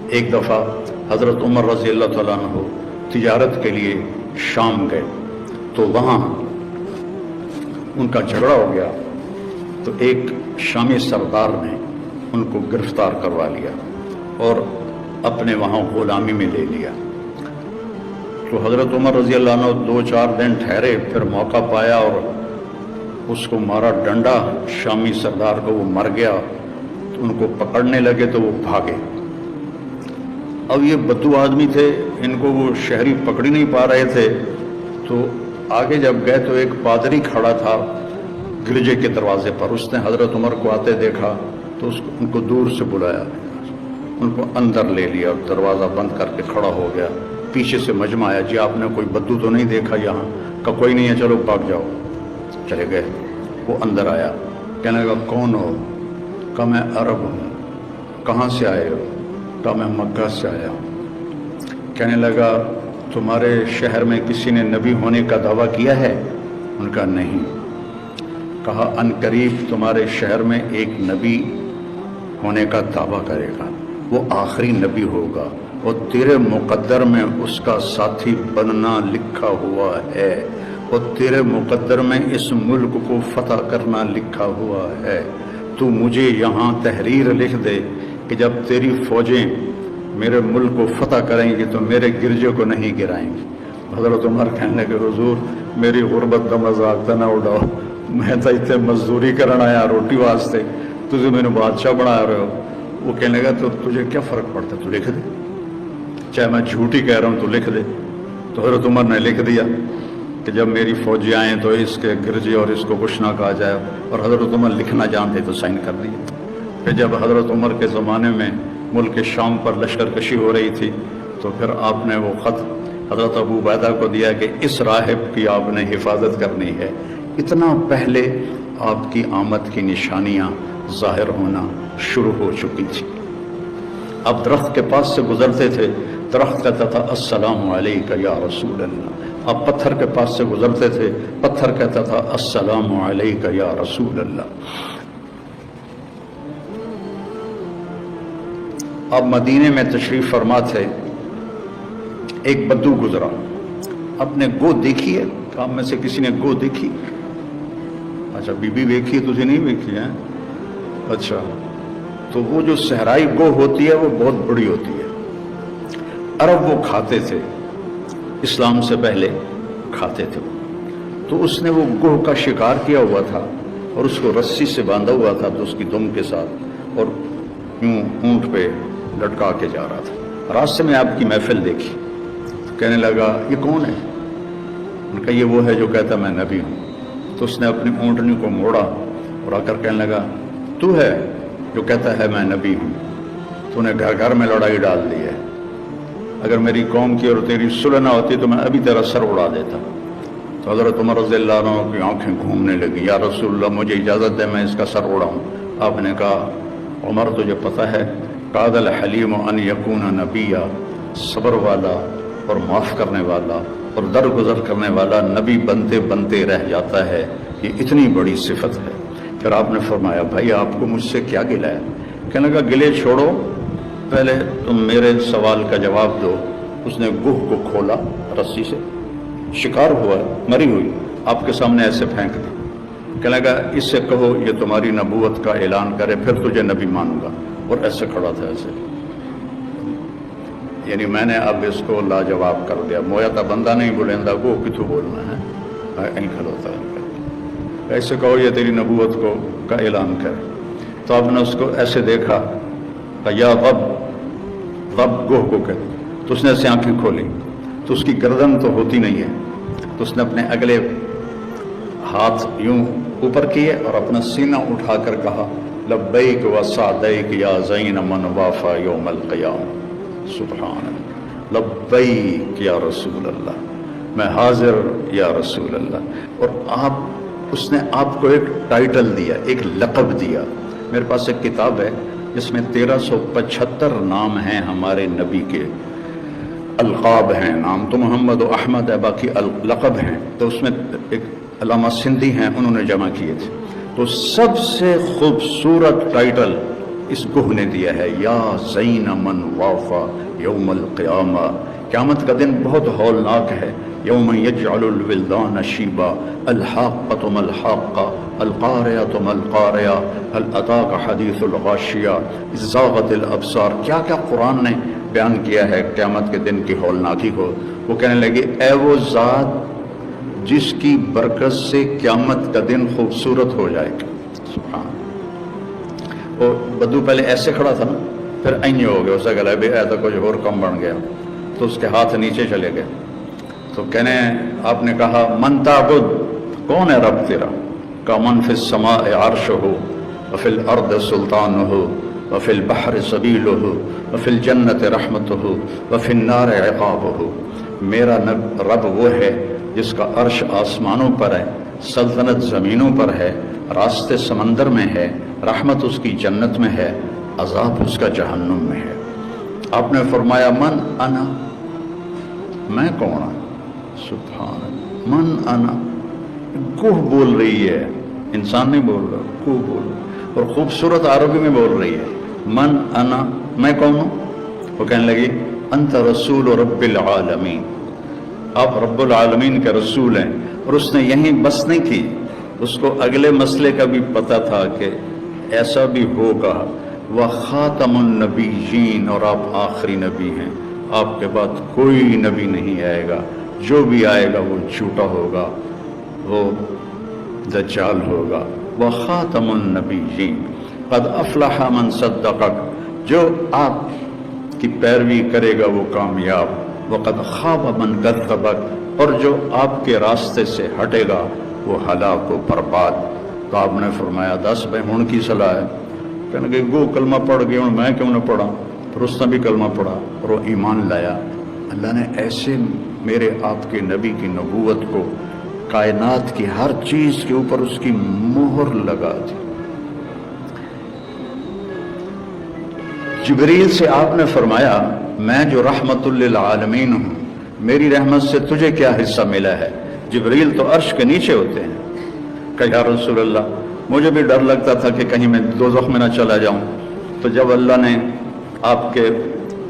ایک دفعہ حضرت عمر رضی اللہ تعالیٰ عنہ تجارت کے لیے شام گئے تو وہاں ان کا جھگڑا ہو گیا، تو ایک شامی سردار نے ان کو گرفتار کروا لیا اور اپنے وہاں غلامی میں لے لیا۔ تو حضرت عمر رضی اللہ عنہ 2-4 دن ٹھہرے، پھر موقع پایا اور اس کو مارا ڈنڈا، شامی سردار کو، وہ مر گیا۔ تو ان کو پکڑنے لگے تو وہ بھاگے۔ اب یہ بدو آدمی تھے، ان کو وہ شہری پکڑ ہی نہیں پا رہے تھے، تو آگے جب گئے تو ایک پادری کھڑا تھا گرجے کے دروازے پر، اس نے حضرت عمر کو آتے دیکھا تو ان کو دور سے بلایا، ان کو اندر لے لیا اور دروازہ بند کر کے کھڑا ہو گیا۔ پیچھے سے مجمع آیا، جی آپ نے کوئی بدو تو نہیں دیکھا یہاں؟ کہ کوئی نہیں ہے، چلو بھاگ جاؤ۔ چلے گئے۔ وہ اندر آیا، کہنے لگا کون ہو؟ کہا میں عرب ہوں۔ کہاں سے آئے ہو؟ کہا میں مکہ سے آیا ہوں۔ کہنے لگا تمہارے شہر میں کسی نے نبی ہونے کا دعویٰ کیا ہے؟ ان کا نہیں۔ کہا ان قریب تمہارے شہر میں ایک نبی ہونے کا دعویٰ کرے گا، وہ آخری نبی ہوگا اور تیرے مقدر میں اس کا ساتھی بننا لکھا ہوا ہے، اور تیرے مقدر میں اس ملک کو فتح کرنا لکھا ہوا ہے۔ تو مجھے یہاں تحریر لکھ دے کہ جب تیری فوجیں میرے ملک کو فتح کریں گی تو میرے گرجے کو نہیں گرائیں گی۔ حضرت عمر کہنے لگے حضور میری غربت کا مذاق نہ اڑاؤ، میں تو اتنے مزدوری کرنا آیا روٹی واسطے، تجھے میں نے بادشاہ بنا رہے ہو۔ وہ کہنے لگا تو تجھے کیا فرق پڑتا ہے، تو لکھ دے، چاہے میں جھوٹی کہہ رہا ہوں تو لکھ دے۔ تو حضرت عمر نے لکھ دیا کہ جب میری فوجی آئیں تو اس کے گرجے اور اس کو کچھ نہ کہا جائے، اور حضرت عمر لکھنا جانتے تو سائن کر دیے۔ پھر جب حضرت عمر کے زمانے میں ملک شام پر لشکر کشی ہو رہی تھی تو پھر آپ نے وہ خط حضرت ابو عبیدہ کو دیا کہ اس راہب کی آپ نے حفاظت کرنی ہے۔ اتنا پہلے آپ کی آمد کی نشانیاں ظاہر ہونا شروع ہو چکی تھی۔ اب درخت کے پاس سے گزرتے تھے، درخت کہتا تھا السلام علیکہ یا رسول اللہ۔ اب پتھر کے پاس سے گزرتے تھے، پتھر کہتا تھا السلام علیکہ یا رسول اللہ۔ اب مدینے میں تشریف فرما تھے، ایک بدو گزرا، آپ نے گو دیکھی ہے؟ آپ میں سے کسی نے گو دیکھی؟ اچھا بی بی دیکھی، تجھے نہیں دیکھی ہے؟ اچھا، تو وہ جو صحرائی گو ہوتی ہے وہ بہت بڑی ہوتی ہے، عرب وہ کھاتے تھے، اسلام سے پہلے کھاتے تھے۔ تو اس نے وہ گوہ کا شکار کیا ہوا تھا اور اس کو رسی سے باندھا ہوا تھا تو اس کی دم کے ساتھ، اور یوں اونٹ پہ لٹکا کے جا رہا تھا۔ راستے میں آپ کی محفل دیکھی، کہنے لگا یہ کون ہے؟ ان کا یہ وہ ہے جو کہتا میں نبی ہوں۔ تو اس نے اپنی اونٹنی کو موڑا اور آ کر کہنے لگا تو ہے جو کہتا ہے میں نبی ہوں؟ تو نے گھر گھر میں لڑائی ڈال دی ہے، اگر میری قوم کی اور تیری صلح نہ ہوتی تو میں ابھی تیرا سر اڑا دیتا۔ تو حضرت عمر رضی اللہ عنہ کی آنکھیں گھومنے لگی، یا رسول اللہ مجھے اجازت دے میں اس کا سر اڑاؤں۔ آپ نے کہا عمر تجھے پتہ ہے قاد الحلیم ان یکون نبیا، صبر والا اور معاف کرنے والا اور درگزر کرنے والا نبی بنتے بنتے رہ جاتا ہے، یہ اتنی بڑی صفت ہے۔ پھر آپ نے فرمایا بھائی آپ کو مجھ سے کیا گلہ ہے؟ کہنے لگا گلے چھوڑو، پہلے تم میرے سوال کا جواب دو۔ اس نے گوہ کو کھولا رسی سے، شکار ہوا مری ہوئی آپ کے سامنے ایسے پھینک دی۔ کہنے لگا اس سے کہو یہ تمہاری نبوت کا اعلان کرے پھر تجھے نبی مانوں گا، اور ایسے کھڑا تھا ایسے، یعنی میں نے اب اس کو لاجواب کر دیا، مویا تا بندہ نہیں بولیندا گو کتوں بولنا ہے، این کھلوتا ہے، ایسے کہو یہ تیری نبوت کو کا اعلان کرے۔ تو آپ نے اس کو ایسے دیکھا، یا رب، رب گوہ کو کہتے، تو اس نے ایسے آنکھیں کھولی تو اس کی گردن تو ہوتی نہیں ہے، تو اس نے اپنے اگلے ہاتھ یوں اوپر کیے اور اپنا سینہ اٹھا کر کہا لبیک و سعدیک یا زین من وافا یوم القیام، سبحان اللہ، لبیک یا رسول اللہ، میں حاضر یا رسول اللہ۔ اور اس نے آپ کو ایک ٹائٹل دیا، ایک لقب دیا۔ میرے پاس ایک کتاب ہے جس میں 1375 نام ہیں ہمارے نبی کے، القاب ہیں، نام تو محمد و احمد ہے، باقی لقب ہیں، تو اس میں ایک علامہ سندھی ہیں انہوں نے جمع کیے تھے۔ تو سب سے خوبصورت ٹائٹل اس گوہ نے دیا ہے، یا زین من وافا یوم القیامہ، قیامت کا دن بہت ہولناک ہے، یوم یجعل الولدان شیبا، الحاقۃ ما الحاقہ، القارعۃ ما القارعہ، هل اتاک حدیث الغاشیہ، اذ زاغت الابصار، کیا کیا قرآن نے بیان کیا ہے قیامت کے دن کی ہولناکی کو۔ وہ کہنے لگے اے وہ ذات جس کی برکت سے قیامت کا دن خوبصورت ہو جائے گا، سبحان۔ وہ بدو پہلے ایسے کھڑا تھا نا، پھر این ہو گیا، اسے کہا بھائی ایسا کچھ اور کم بن گیا، تو اس کے ہاتھ نیچے چلے گئے۔ تو کہنے آپ نے کہا من تعبد، کون ہے رب تیرا؟ کہ من فی السماء عرشہ وفی الارض سلطانہ وفی البحر سبیلہ وفی الجنت رحمتہ وفی النار عقابہ، میرا رب وہ ہے جس کا عرش آسمانوں پر ہے، سلطنت زمینوں پر ہے، راستے سمندر میں ہے، رحمت اس کی جنت میں ہے، عذاب اس کا جہنم میں ہے۔ آپ نے فرمایا من انا، میں کون ہوں؟ سبحان اللہ، من انا، کوہ بول رہی ہے، انسان نہیں بول رہا، کوہ بول رہا، اور خوبصورت عربی میں بول رہی ہے، من انا، میں کون ہوں؟ وہ کہنے لگی انت رسول رب العالمین، آپ رب العالمین کے رسول ہیں۔ اور اس نے یہیں بس نہیں کی، اس کو اگلے مسئلے کا بھی پتہ تھا کہ ایسا بھی ہوگا، وخاتم النبیین، اور آپ آخری نبی ہیں، آپ کے بعد کوئی نبی نہیں آئے گا، جو بھی آئے گا وہ جھوٹا ہوگا، وہ دجال ہوگا۔ وخاتم النبیین قد افلح من صدقک، جو آپ کی پیروی کرے گا وہ کامیاب، وقد خاب من کذبک، اور جو آپ کے راستے سے ہٹے گا وہ ہلاک و برباد۔ تو آپ نے فرمایا دس بھائی ہن کی صلاح ہے؟ کہنے کہ وہ کلمہ پڑھ گیا، ہوں میں کیوں نہ پڑھا؟ پھر اس نے بھی کلمہ پڑھا اور وہ ایمان لایا۔ اللہ نے ایسے میرے آپ کے نبی کی نبوت کو کائنات کی ہر چیز کے اوپر اس کی مہر لگا دی۔ جبریل سے آپ نے فرمایا میں جو رحمت للعالمین ہوں، میری رحمت سے تجھے کیا حصہ ملا ہے؟ جبریل تو عرش کے نیچے ہوتے ہیں۔ کہ یا رسول اللہ مجھے بھی ڈر لگتا تھا کہ کہیں میں دوزخ میں نہ چلا جاؤں، تو جب اللہ نے آپ کے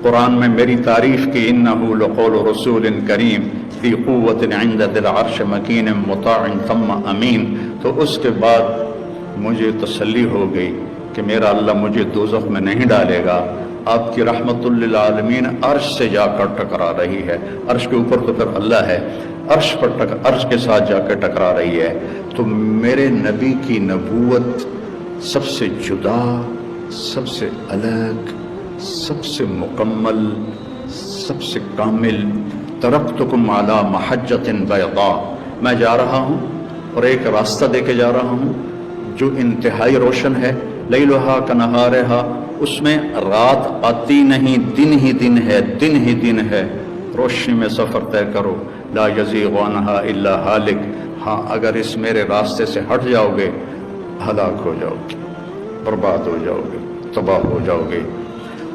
قرآن میں میری تعریف کی انہ لقول رسول کریم ذی قوت عند ذی العرش مکین مطاع ثم امین، تو اس کے بعد مجھے تسلی ہو گئی کہ میرا اللہ مجھے دوزخ میں نہیں ڈالے گا۔ آپ کی رحمت للعالمین عرش سے جا کر ٹکرا رہی ہے، عرش کے اوپر تو پھر اللہ ہے، عرش کے ساتھ جا کے ٹکرا رہی ہے۔ تو میرے نبی کی نبوت سب سے جدا، سب سے الگ، سب سے مکمل، سب سے کامل۔ ترکتکم علی محجۃ بیضاء، میں جا رہا ہوں اور ایک راستہ دے کے جا رہا ہوں جو انتہائی روشن ہے، لیلھا کنہارھا، اس میں رات آتی نہیں، دن ہی دن ہے، دن ہی دن ہے، روشنی میں سفر طے کرو، لا یزیغ عنہا الا ہالک، ہاں اگر اس میرے راستے سے ہٹ جاؤ گے ہلاک ہو جاؤ گے، برباد ہو جاؤ گے، تباہ ہو جاؤ گے۔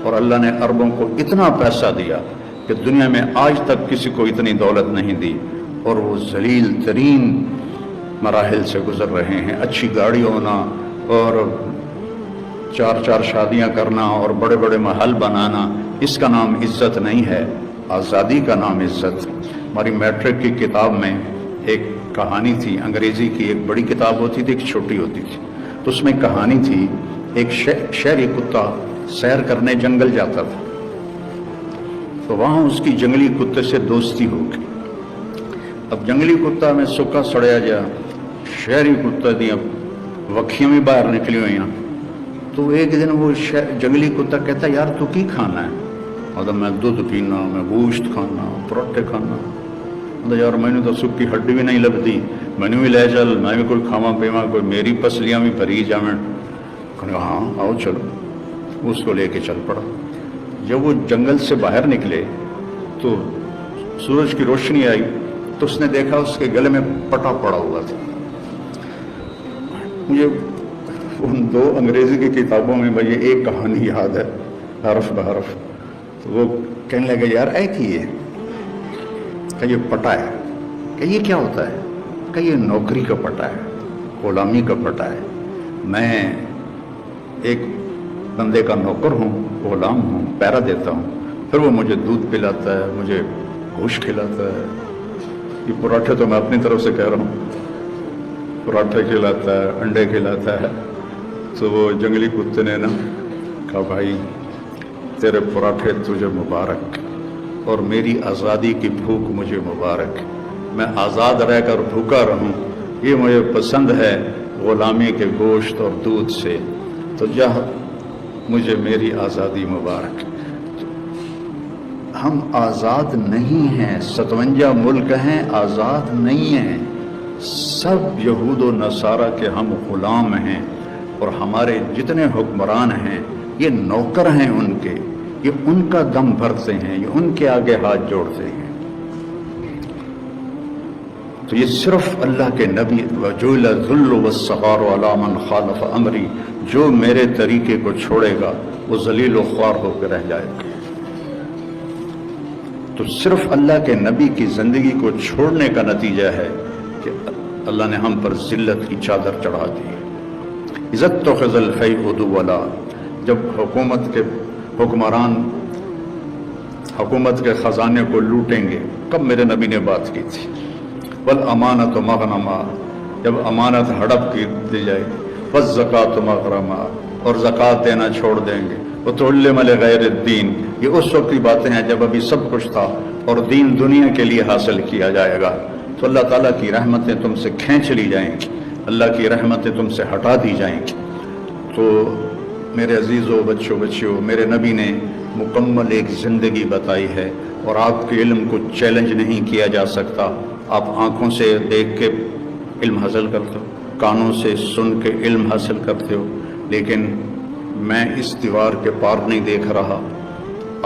اور اللہ نے عربوں کو اتنا پیسہ دیا کہ دنیا میں آج تک کسی کو اتنی دولت نہیں دی، اور وہ ذلیل ترین مراحل سے گزر رہے ہیں۔ اچھی گاڑی ہونا اور چار چار شادیاں کرنا اور بڑے بڑے محل بنانا، اس کا نام عزت نہیں ہے، آزادی کا نام عزت۔ ہماری میٹرک کی کتاب میں ایک کہانی تھی، انگریزی کی ایک بڑی کتاب ہوتی تھی، ایک چھوٹی ہوتی تھی، تو اس میں کہانی تھی ایک شہری کتا سیر کرنے جنگل جاتا تھا، تو وہاں اس کی جنگلی کتے سے دوستی ہو گئی۔ اب جنگلی کتا میں سکا سڑیا جا، شہری کتا دیا وکھیاں بھی باہر نکلی ہوئی ہیں۔ تو ایک دن وہ جنگلی کتا کہتا یار تو کی کھانا ہے؟ اور میں دودھ پینا، میں گوشت کھانا، پروٹے کھانا۔ یار میں نے تو سکی ہڈی بھی نہیں لبتی، میں نے بھی لے چل، میں بھی کوئی کھاوا پیوا، کوئی میری پسلیاں بھی بھری جاویں۔ کہا ہاں آؤ چلو، اس کو لے کے چل پڑا۔ جب وہ جنگل سے باہر نکلے تو سورج کی روشنی آئی تو اس نے دیکھا اس کے گلے میں پٹا پڑا ہوا تھا۔ مجھے ان دو انگریزی کی کتابوں میں مجھے ایک کہانی یاد ہے حرف بحرف۔ وہ کہنے لگے یار اے کی ہے؟ کہ یہ پٹا ہے۔ کہ یہ کیا ہوتا ہے؟ کہ یہ نوکری کا پٹا ہے، غلامی کا پٹا ہے۔ میں ایک بندے کا نوکر ہوں، غلام ہوں، پہرا دیتا ہوں، پھر وہ مجھے دودھ پلاتا ہے، مجھے گوشت کھلاتا ہے. یہ پراٹھے تو میں اپنی طرف سے کہہ رہا ہوں، پراٹھے کھلاتا ہے، انڈے کھلاتا ہے. تو وہ جنگلی کتے نے نا کہا بھائی تیرے پراٹھے تجھے مبارک اور میری آزادی کی بھوک مجھے مبارک، میں آزاد رہ کر بھوکا رہوں یہ مجھے پسند ہے غلامی کے گوشت اور دودھ سے، تو جا مجھے میری آزادی مبارک. ہم آزاد نہیں ہیں، 57 ملک ہیں، آزاد نہیں ہیں، سب یہود و نصارہ کے ہم غلام ہیں، اور ہمارے جتنے حکمران ہیں یہ نوکر ہیں ان کے، یہ ان کا دم بھرتے ہیں، یہ ان کے آگے ہاتھ جوڑتے ہیں. تو یہ صرف اللہ کے نبی وَجُعِلَ الذُّلُّ وَالصَّغَارُ عَلَىٰ مَنْ خَالَفَ أَمْرِي، جو میرے طریقے کو چھوڑے گا وہ ذلیل و خوار ہو کے رہ جائے گا. تو صرف اللہ کے نبی کی زندگی کو چھوڑنے کا نتیجہ ہے کہ اللہ نے ہم پر ذلت کی چادر چڑھا دی. عزت تو خزل خی ادولا، جب حکومت کے حکمران حکومت کے خزانے کو لوٹیں گے، کب میرے نبی نے بات کی تھی؟ والامانۃ مغنما، جب امانت ہڑپ کی دی جائے گی، والزکوٰۃ مغرما، اور زکوٰۃ دینا چھوڑ دیں گے، وتعلم لغیر الدین، یہ اس وقت کی باتیں ہیں جب ابھی سب کچھ تھا اور دین دنیا کے لیے حاصل کیا جائے گا. تو اللہ تعالیٰ کی رحمتیں تم سے کھینچ لی جائیں گی، اللہ کی رحمتیں تم سے ہٹا دی جائیں گی. تو میرے عزیزوں، بچیوں، میرے نبی نے مکمل ایک زندگی بتائی ہے، اور آپ کے علم کو چیلنج نہیں کیا جا سکتا. آپ آنکھوں سے دیکھ کے علم حاصل کرتے ہو، کانوں سے سن کے علم حاصل کرتے ہو، لیکن میں اس دیوار کے پار نہیں دیکھ رہا،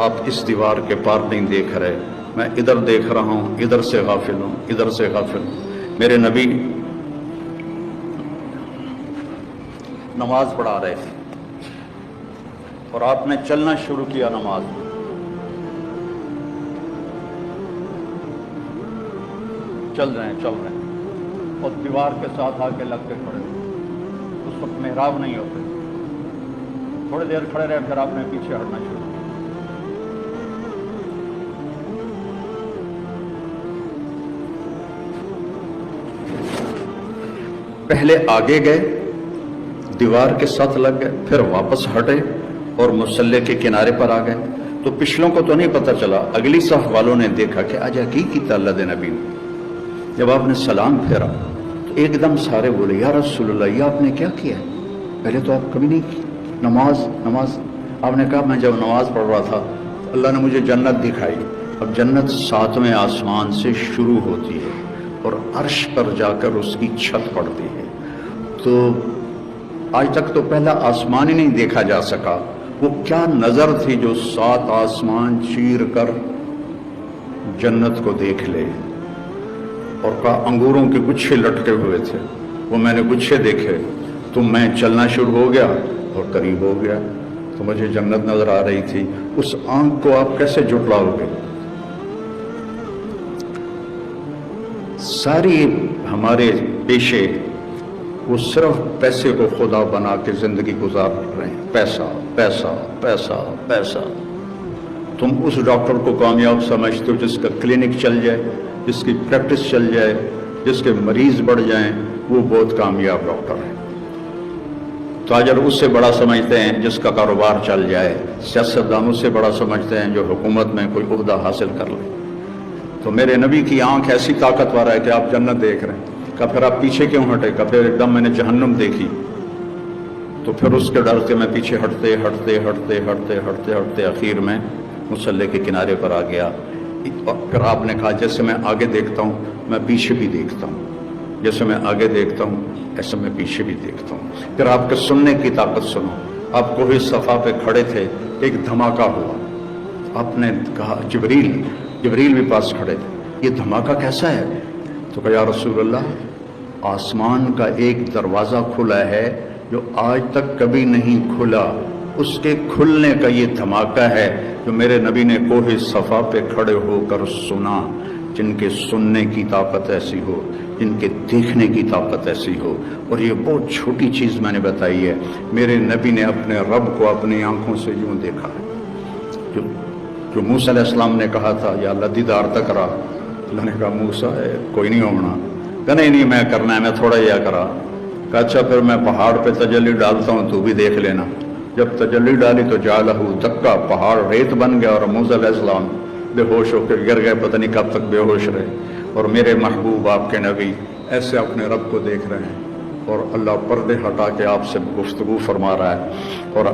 آپ اس دیوار کے پار نہیں دیکھ رہے، میں ادھر دیکھ رہا ہوں، ادھر سے غافل ہوں، ادھر سے غافل ہوں. میرے نبی نماز پڑھا رہے تھے اور آپ نے چلنا شروع کیا نماز میں. چل رہے ہیں اور دیوار کے ساتھ آ کے لگ کے کھڑے. اس وقت محراب نہیں ہوتے، تھوڑی دیر کھڑے رہے، پھر آپ نے پیچھے ہٹنا شروع کیا. پہلے آگے گئے، دیوار کے ساتھ لگ گئے، پھر واپس ہٹے اور مصلی کے کنارے پر آ گئے. تو پچھلوں کو تو نہیں پتہ چلا، اگلی صف والوں نے دیکھا کہ آج کی اللہ دے نبی نے. جب آپ نے سلام پھیرا تو ایک دم سارے بولے یا رسول اللہ، یہ آپ نے کیا کیا؟ پہلے تو آپ کبھی نہیں کی نماز. آپ نے کہا میں جب نماز پڑھ رہا تھا اللہ نے مجھے جنت دکھائی. اب جنت 7ویں آسمان سے شروع ہوتی ہے اور عرش پر جا کر اس کی چھت پڑتی ہے. تو آج تک تو پہلا آسمان ہی نہیں دیکھا جا سکا. وہ کیا نظر تھی جو 7 آسمان چیر کر جنت کو دیکھ لے. اور کہا انگوروں کے گچھے لٹکے ہوئے تھے، وہ میں نے گچھے دیکھے تو میں چلنا شروع ہو گیا اور قریب ہو گیا تو مجھے جنت نظر آ رہی تھی. اس آنکھ کو آپ کیسے جھٹلاؤ گے؟ ساری ہمارے پیشے وہ صرف پیسے کو خدا بنا کے زندگی گزار رہے ہیں. پیسہ پیسہ پیسہ پیسہ. تم اس ڈاکٹر کو کامیاب سمجھتے ہو جس کا کلینک چل جائے، جس کی پریکٹس چل جائے، جس کے مریض بڑھ جائیں، وہ بہت کامیاب ڈاکٹر ہے. تاجر اس سے بڑا سمجھتے ہیں جس کا کاروبار چل جائے، سیاستدان اس سے بڑا سمجھتے ہیں جو حکومت میں کوئی عہدہ حاصل کر لے. تو میرے نبی کی آنکھ ایسی طاقتور ہے کہ آپ جنت دیکھ رہے ہیں. کہ پھر آپ پیچھے کیوں ہٹے؟ کہ پھر ایک دم میں نے جہنم دیکھی تو پھر اس کے ڈر سے میں پیچھے ہٹتے اخیر میں مصلی کے کنارے پر آ گیا. پھر آپ نے کہا جیسے میں آگے دیکھتا ہوں میں پیچھے بھی دیکھتا ہوں، جیسے میں آگے دیکھتا ہوں ایسے میں پیچھے بھی دیکھتا ہوں. پھر آپ کے سننے کی طاقت سنو. آپ کوہ صفا پہ کھڑے تھے، ایک دھماکہ ہوا. آپ نے کہا جبریل بھی پاس کھڑے تھے، یہ دھماکہ کیسا ہے؟ تو کہا یا رسول اللہ، آسمان کا ایک دروازہ کھلا ہے جو آج تک کبھی نہیں کھلا، اس کے کھلنے کا یہ دھماکہ ہے جو میرے نبی نے کوہ صفا پہ کھڑے ہو کر سنا. جن کے سننے کی طاقت ایسی ہو، جن کے دیکھنے کی طاقت ایسی ہو. اور یہ بہت چھوٹی چیز میں نے بتائی ہے، میرے نبی نے اپنے رب کو اپنی آنکھوں سے یوں دیکھا ہے. جو موسیٰ علیہ السلام نے کہا تھا یا اللہ دیدار تک رہا، اللہ نے کہا موسیٰ کوئی نہیں ہونا، کہ نہیں میں کرنا ہے، میں تھوڑا یہ کرا. کہا اچھا پھر میں پہاڑ پہ تجلی ڈالتا ہوں، تو بھی دیکھ لینا. جب تجلی ڈالی تو جعلہ دکا، پہاڑ ریت بن گیا اور موسیٰ علیہ السلام بے ہوش ہو کے گر گئے، پتہ نہیں کب تک بے ہوش رہے. اور میرے محبوب آپ کے نبی ایسے اپنے رب کو دیکھ رہے ہیں، اور اللہ پردے ہٹا کے آپ سے گفتگو فرما رہا ہے، اور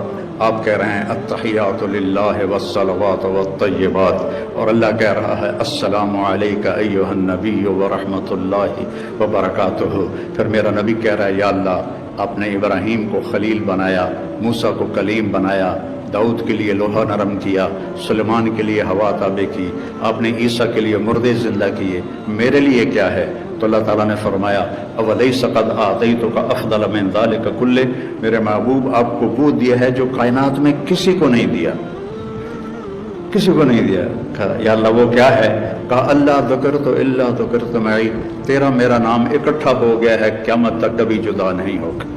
آپ کہہ رہے ہیں التحیات للہ والصلوات والطیبات، اور اللہ کہہ رہا ہے السلام علیک ایھا النبی ورحمۃ اللہ وبرکاتہ. پھر میرا نبی کہہ رہا ہے یا اللہ آپ نے ابراہیم کو خلیل بنایا، موسیٰ کو کلیم بنایا، داؤد کے لیے لوہا نرم کیا، سلیمان کے لیے ہوا تابع کی، آپ نے عیسیٰ کے لیے مردے زندہ کیے، میرے لیے کیا ہے؟ تو اللہ تعالیٰ نے فرمایا اولیس قد آتیتک افضل من ذلک کلہ، میرے محبوب آپ کو وہ دیا ہے جو کائنات میں کسی کو نہیں دیا، کسی کو نہیں دیا. کہا یا اللہ وہ کیا ہے؟ کہا اللہ ذکرت الا ذکرت معی، تیرا میرا نام اکٹھا ہو گیا ہے، قیامت تک کبھی جدا نہیں ہوگا.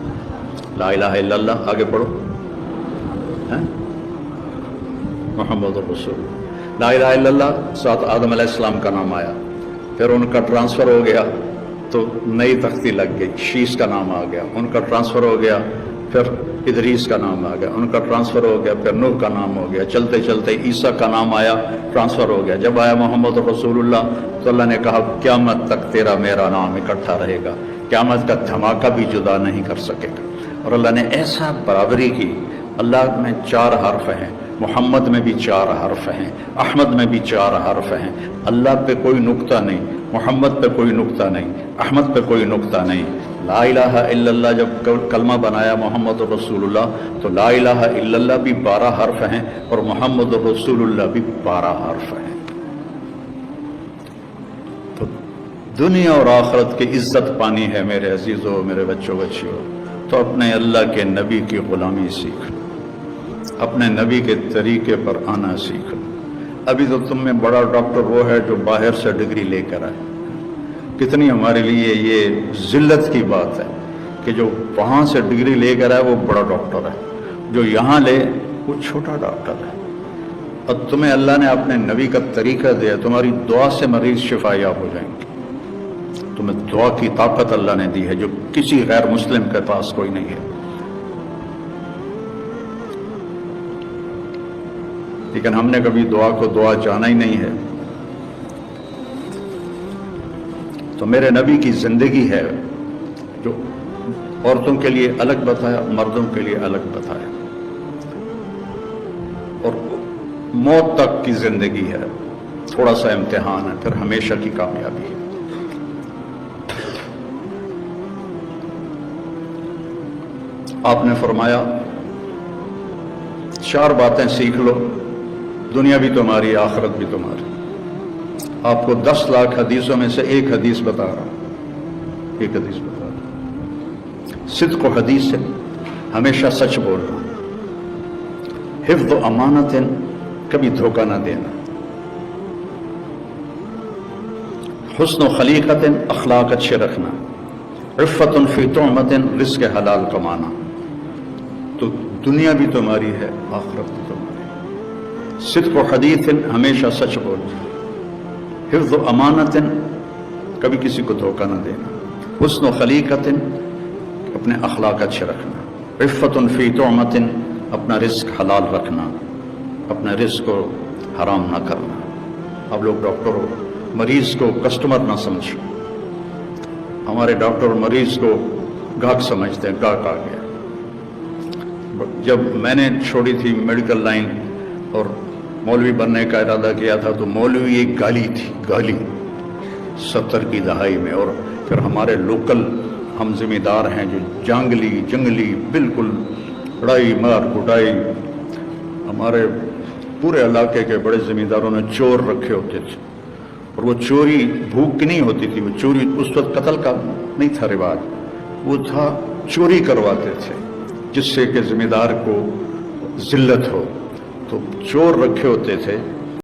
لا الہ الا اللہ. آگے پڑھو محمد الرسول. لا الہ الا اللہ ساتھ آدم علیہ السلام کا نام آیا، پھر ان کا ٹرانسفر ہو گیا تو نئی تختی لگ گئی، شیش کا نام آ گیا. ان کا ٹرانسفر ہو گیا پھر ادریس کا نام آ گیا. ان کا ٹرانسفر ہو گیا پھر نوح کا نام ہو گیا. چلتے چلتے عیسیٰ کا نام آیا، ٹرانسفر ہو گیا. جب آیا محمد رسول اللہ تو اللہ نے کہا قیامت تک تیرا میرا نام اکٹھا رہے گا، قیامت کا دھماکہ بھی جدا نہیں کر سکے گا. اور اللہ نے ایسا برابری کی. اللہ میں 4 حرف ہیں، محمد میں بھی 4 حرف ہیں، احمد میں بھی 4 حرف ہیں. اللہ پہ کوئی نقطہ نہیں، محمد پہ کوئی نقطہ نہیں، احمد پہ کوئی نقطہ نہیں. لا الہ الا اللہ جب کلمہ بنایا محمد رسول اللہ تو لا الہ الا اللہ بھی 12 حرف ہیں اور محمد رسول اللہ بھی 12 حرف ہیں. تو دنیا اور آخرت کی عزت پانی ہے میرے عزیزوں، میرے بچوں بچیوں، تو اپنے اللہ کے نبی کی غلامی سیکھ، اپنے نبی کے طریقے پر آنا سیکھ. ابھی تو تم میں بڑا ڈاکٹر وہ ہے جو باہر سے ڈگری لے کر آئے. کتنی ہمارے لیے یہ ذلت کی بات ہے کہ جو وہاں سے ڈگری لے کر آئے وہ بڑا ڈاکٹر ہے، جو یہاں لے وہ چھوٹا ڈاکٹر ہے. اور تمہیں اللہ نے اپنے نبی کا طریقہ دیا، تمہاری دعا سے مریض شفا یاب ہو جائیں گے. تمہیں دعا کی طاقت اللہ نے دی ہے جو کسی غیر مسلم کے پاس کوئی نہیں ہے. لیکن ہم نے کبھی دعا کو دعا جانا ہی نہیں ہے. تو میرے نبی کی زندگی ہے جو عورتوں کے لیے الگ بتایا، مردوں کے لیے الگ بتایا، اور موت تک کی زندگی ہے. تھوڑا سا امتحان ہے پھر ہمیشہ کی کامیابی ہے. آپ نے فرمایا 4 باتیں سیکھ لو، دنیا بھی تمہاری، آخرت بھی تمہاری. آپ کو 10 لاکھ حدیثوں میں سے ایک حدیث بتا رہا ہوں، ایک حدیث بتا رہا ہوں. صدق و حدیث سے ہمیشہ سچ بولنا، حفظ و امانت کبھی دھوکہ نہ دینا، حسن و خلیقت اخلاق اچھے رکھنا، عفت فی طعمت رزق حلال کمانا. تو دنیا بھی تمہاری ہے، آخرت بھی تمہاری. صدق و حدیث ہمیشہ سچ بولنا، حفظ و امانت کبھی کسی کو دھوکہ نہ دینا، حسن و خلیقت اپنے اخلاق اچھے رکھنا، عفت فی طعمت اپنا رزق حلال رکھنا، اپنا رزق کو حرام نہ کرنا. اب لوگ ڈاکٹر ہو، مریض کو کسٹمر نہ سمجھو. ہمارے ڈاکٹر مریض کو گاہک سمجھتے ہیں، گاہک آ گیا. جب میں نے چھوڑی تھی میڈیکل لائن اور مولوی بننے کا ارادہ کیا تھا تو مولوی ایک گالی تھی، گالی 70 کی دہائی میں. اور پھر ہمارے لوکل ہم ذمہ دار ہیں جو جنگلی بالکل لڑائی مار کٹائی. ہمارے پورے علاقے کے بڑے ذمہ داروں نے چور رکھے ہوتے تھے، اور وہ چوری بھوک کی نہیں ہوتی تھی، وہ چوری اس وقت قتل کا نہیں تھا رواج، وہ تھا چوری کرواتے تھے جس سے کہ ذمہ دار کو ذلت ہو. تو چور رکھے ہوتے تھے